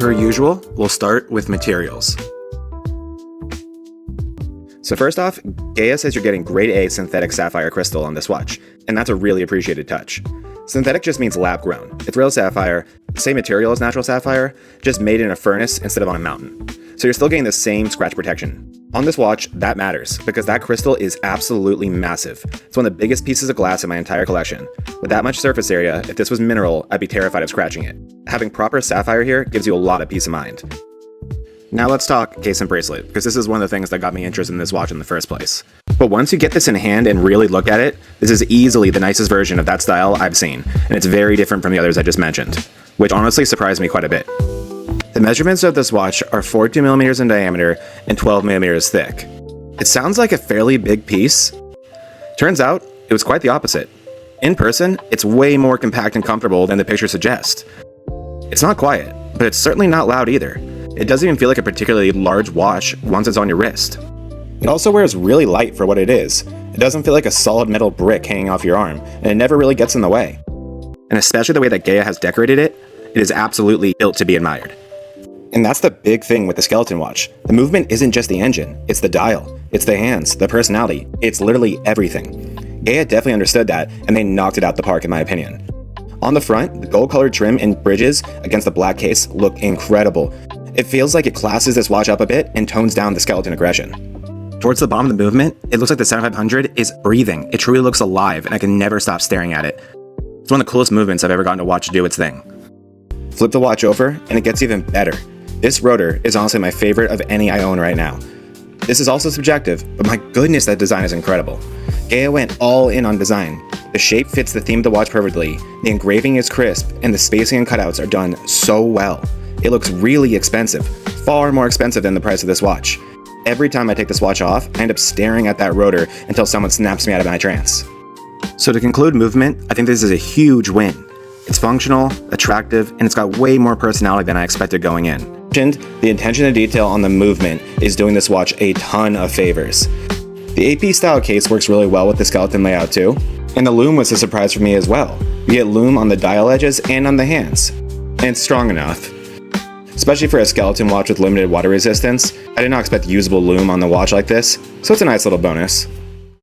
Per usual, we'll start with materials. So first off, GEYA says you're getting grade A synthetic sapphire crystal on this watch, and that's a really appreciated touch. Synthetic just means lab grown. It's real sapphire, same material as natural sapphire, just made in a furnace instead of on a mountain. So you're still getting the same scratch protection. On this watch, that matters, because that crystal is absolutely massive. It's one of the biggest pieces of glass in my entire collection. With that much surface area, if this was mineral, I'd be terrified of scratching it. Having proper sapphire here gives you a lot of peace of mind. Now let's talk case and bracelet, because this is one of the things that got me interested in this watch in the first place. But once you get this in hand and really look at it, this is easily the nicest version of that style I've seen, and it's very different from the others I just mentioned, which honestly surprised me quite a bit. The measurements of this watch are 42mm in diameter and 12mm thick. It sounds like a fairly big piece. Turns out, it was quite the opposite. In person, it's way more compact and comfortable than the picture suggests. It's not quiet, but it's certainly not loud either. It doesn't even feel like a particularly large watch once it's on your wrist. It also wears really light for what it is. It doesn't feel like a solid metal brick hanging off your arm, and it never really gets in the way. And especially the way that GEYA has decorated it, it is absolutely built to be admired. And that's the big thing with the skeleton watch. The movement isn't just the engine, it's the dial, it's the hands, the personality, it's literally everything. GEYA definitely understood that, and they knocked it out the park in my opinion. On the front, the gold-colored trim and bridges against the black case look incredible. It feels like it classes this watch up a bit and tones down the skeleton aggression. Towards the bottom of the movement, it looks like the 7500 is breathing. It truly looks alive, and I can never stop staring at it. It's one of the coolest movements I've ever gotten to watch do its thing. Flip the watch over, and it gets even better. This rotor is honestly my favorite of any I own right now. This is also subjective, but my goodness, that design is incredible. GEYA went all in on design. The shape fits the theme of the watch perfectly, the engraving is crisp, and the spacing and cutouts are done so well. It looks really expensive, far more expensive than the price of this watch. Every time I take this watch off, I end up staring at that rotor until someone snaps me out of my trance. So to conclude movement, I think this is a huge win. It's functional, attractive, and it's got way more personality than I expected going in. The attention to detail on the movement is doing this watch a ton of favors. The AP style case works really well with the skeleton layout too, and the loom was a surprise for me as well. You get loom on the dial edges and on the hands, and it's strong enough. Especially for a skeleton watch with limited water resistance, I did not expect usable loom on the watch like this, so it's a nice little bonus.